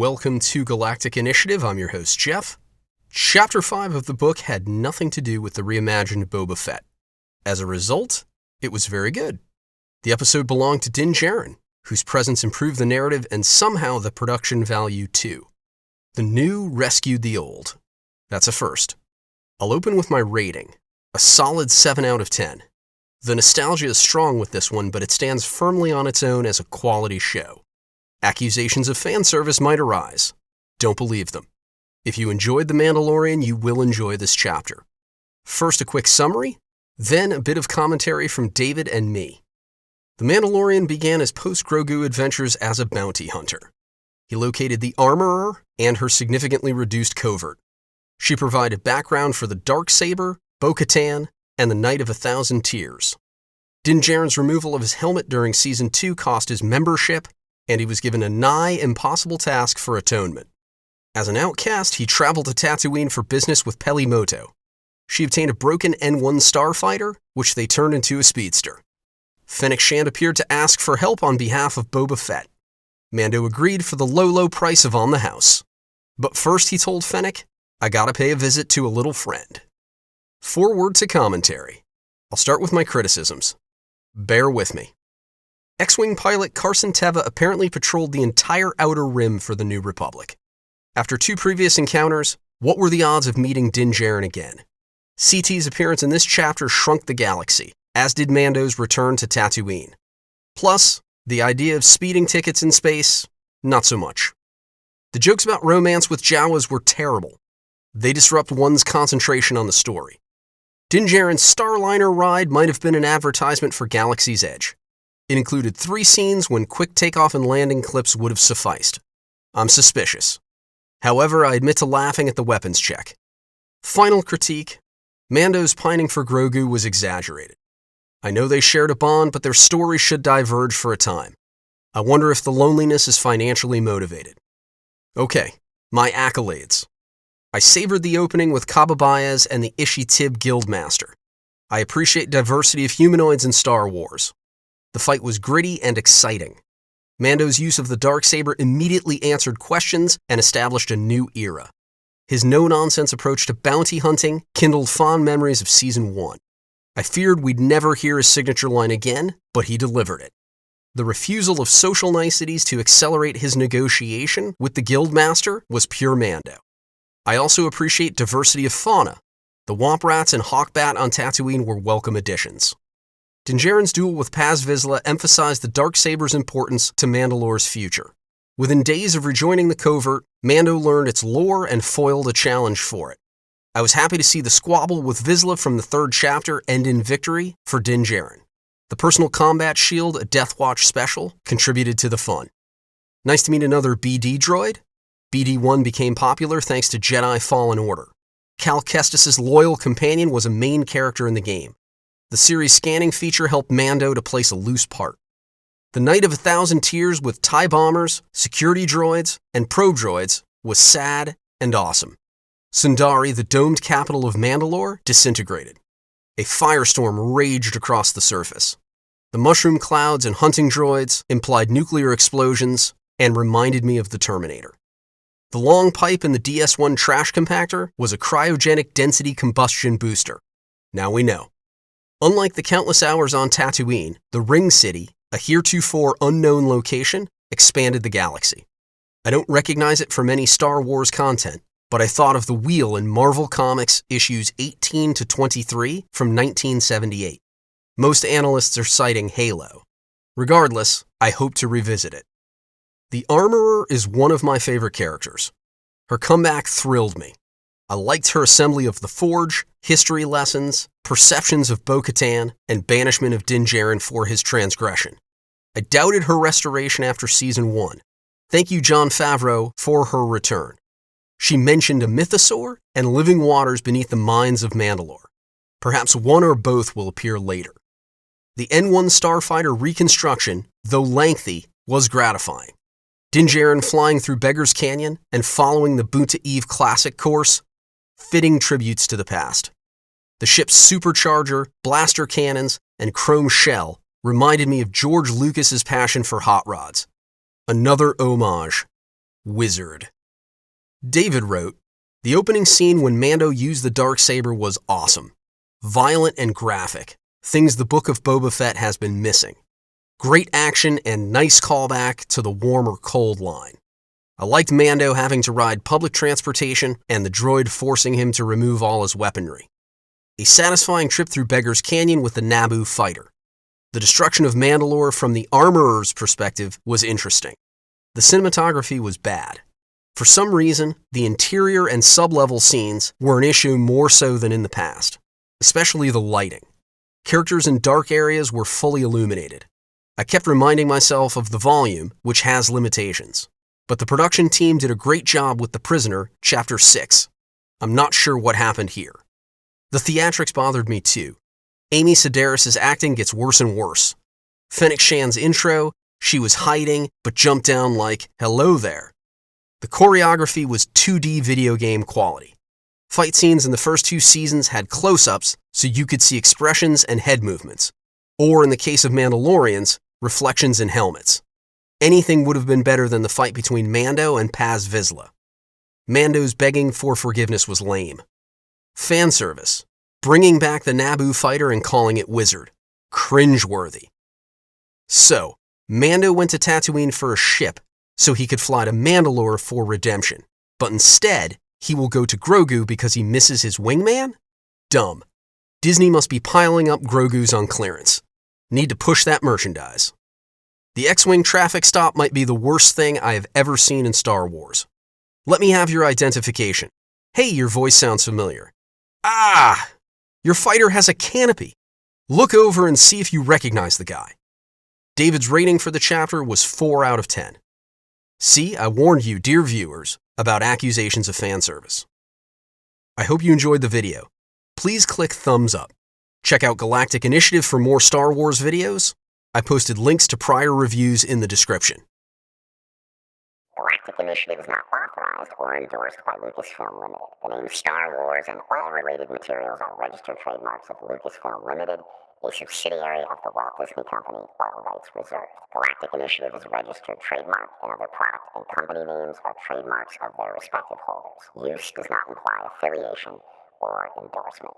welcome to Galactic Initiative. I'm your host, Jeff. Chapter 5 of the book had nothing to do with the reimagined Boba Fett. As a result, it was very good. The episode belonged to Din Djarin, whose presence improved the narrative and somehow the production value too. The new rescued the old. That's a first. I'll open with my rating, a solid 7 out of 10. The nostalgia is strong with this one, but it stands firmly on its own as a quality show. Accusations of fan service might arise. Don't believe them. If you enjoyed The Mandalorian, you will enjoy this chapter. First, a quick summary, then a bit of commentary from David and me. The Mandalorian began his post-Grogu adventures as a bounty hunter. He located the Armorer and her significantly reduced covert. She provided background for the Darksaber, Bo-Katan, and the Knight of 1,000 Tears. Din Djarin's removal of his helmet during Season 2 cost his membership, and he was given a nigh impossible task for atonement. As an outcast, he traveled to Tatooine for business with Peli Motto. She obtained a broken N1 starfighter, which they turned into a speedster. Fennec Shand appeared to ask for help on behalf of Boba Fett. Mando agreed for the low price of On the House. But first he told Fennec, "I gotta pay a visit to a little friend." Forward to commentary. I'll start with my criticisms. Bear with me. X-Wing pilot Carson Teva apparently patrolled the entire Outer Rim for the New Republic. After 2 previous encounters, what were the odds of meeting Din Djarin again? CT's appearance in this chapter shrunk the galaxy, as did Mando's return to Tatooine. Plus, the idea of speeding tickets in space, not so much. The jokes about romance with Jawas were terrible. They disrupt one's concentration on the story. Din Djarin's Starliner ride might have been an advertisement for Galaxy's Edge. It included 3 scenes when quick takeoff and landing clips would have sufficed. I'm suspicious. However, I admit to laughing at the weapons check. Final critique, Mando's pining for Grogu was exaggerated. I know they shared a bond, but their stories should diverge for a time. I wonder if the loneliness is financially motivated. Okay, my accolades. I savored the opening with Kaba Baez and the Ishi Tib Guildmaster. I appreciate diversity of humanoids in Star Wars. The fight was gritty and exciting. Mando's use of the Darksaber immediately answered questions and established a new era. His no-nonsense approach to bounty hunting kindled fond memories of Season 1. I feared we'd never hear his signature line again, but he delivered it. The refusal of social niceties to accelerate his negotiation with the Guildmaster was pure Mando. I also appreciate diversity of fauna. The Womp Rats and Hawkbat on Tatooine were welcome additions. Din Djarin's duel with Paz Vizsla emphasized the Darksaber's importance to Mandalore's future. Within days of rejoining the covert, Mando learned its lore and foiled a challenge for it. I was happy to see the squabble with Vizsla from the 3rd chapter end in victory for Din Djarin. The personal combat shield, a Death Watch special, contributed to the fun. Nice to meet another BD droid. BD-1 became popular thanks to Jedi Fallen Order. Cal Kestis' loyal companion was a main character in the game. The series scanning feature helped Mando to place a loose part. The Knight of 1,000 Tears with TIE bombers, security droids, and probe droids was sad and awesome. Sundari, the domed capital of Mandalore, disintegrated. A firestorm raged across the surface. The mushroom clouds and hunting droids implied nuclear explosions and reminded me of the Terminator. The long pipe in the DS-1 trash compactor was a cryogenic density combustion booster. Now we know. Unlike the countless hours on Tatooine, the Ring City, a heretofore unknown location, expanded the galaxy. I don't recognize it from any Star Wars content, but I thought of the wheel in Marvel Comics issues 18 to 23 from 1978. Most analysts are citing Halo. Regardless, I hope to revisit it. The Armorer is one of my favorite characters. Her comeback thrilled me. I liked her assembly of the Forge, history lessons, perceptions of Bo-Katan, and banishment of Din Djarin for his transgression. I doubted her restoration after Season 1. Thank you, Jon Favreau, for her return. She mentioned a mythosaur and living waters beneath the mines of Mandalore. Perhaps one or both will appear later. The N1 starfighter reconstruction, though lengthy, was gratifying. Din Djarin flying through Beggar's Canyon and following the Boonta Eve Classic course, fitting tributes to the past. The ship's supercharger, blaster cannons, and chrome shell reminded me of George Lucas's passion for hot rods. Another homage. Wizard. David wrote, "The opening scene when Mando used the Darksaber was awesome. Violent and graphic, things the Book of Boba Fett has been missing. Great action and nice callback to the warm or cold line. I liked Mando having to ride public transportation and the droid forcing him to remove all his weaponry. A satisfying trip through Beggar's Canyon with the Naboo fighter. The destruction of Mandalore from the Armorer's perspective was interesting. The cinematography was bad. For some reason, the interior and sub-level scenes were an issue more so than in the past, especially the lighting. Characters in dark areas were fully illuminated. I kept reminding myself of the volume, which has limitations. But the production team did a great job with The Prisoner, Chapter 6. I'm not sure what happened here. The theatrics bothered me too. Amy Sedaris' acting gets worse and worse. Fennec Shan's intro, she was hiding, but jumped down like, hello there. The choreography was 2D video game quality. Fight scenes in the first 2 seasons had close-ups so you could see expressions and head movements. Or in the case of Mandalorians, reflections in helmets. Anything would have been better than the fight between Mando and Paz Vizsla. Mando's begging for forgiveness was lame. Fan service. Bringing back the Naboo fighter and calling it Wizard. Cringeworthy. So, Mando went to Tatooine for a ship so he could fly to Mandalore for redemption. But instead, he will go to Grogu because he misses his wingman? Dumb. Disney must be piling up Grogus on clearance. Need to push that merchandise. The X-Wing traffic stop might be the worst thing I have ever seen in Star Wars. Let me have your identification. Hey, your voice sounds familiar. Ah! Your fighter has a canopy. Look over and see if you recognize the guy. David's rating for the chapter was 4 out of 10. See, I warned you, dear viewers, about accusations of fan service. I hope you enjoyed the video. Please click thumbs up. Check out Galactic Initiative for more Star Wars videos. I posted links to prior reviews in the description. Galactic Initiative is not authorized or endorsed by Lucasfilm Limited. The name Star Wars and all related materials are registered trademarks of Lucasfilm Limited, a subsidiary of the Walt Disney Company, all rights reserved. Galactic Initiative is a registered trademark, and other product and company names are trademarks of their respective holders. Use does not imply affiliation or endorsement.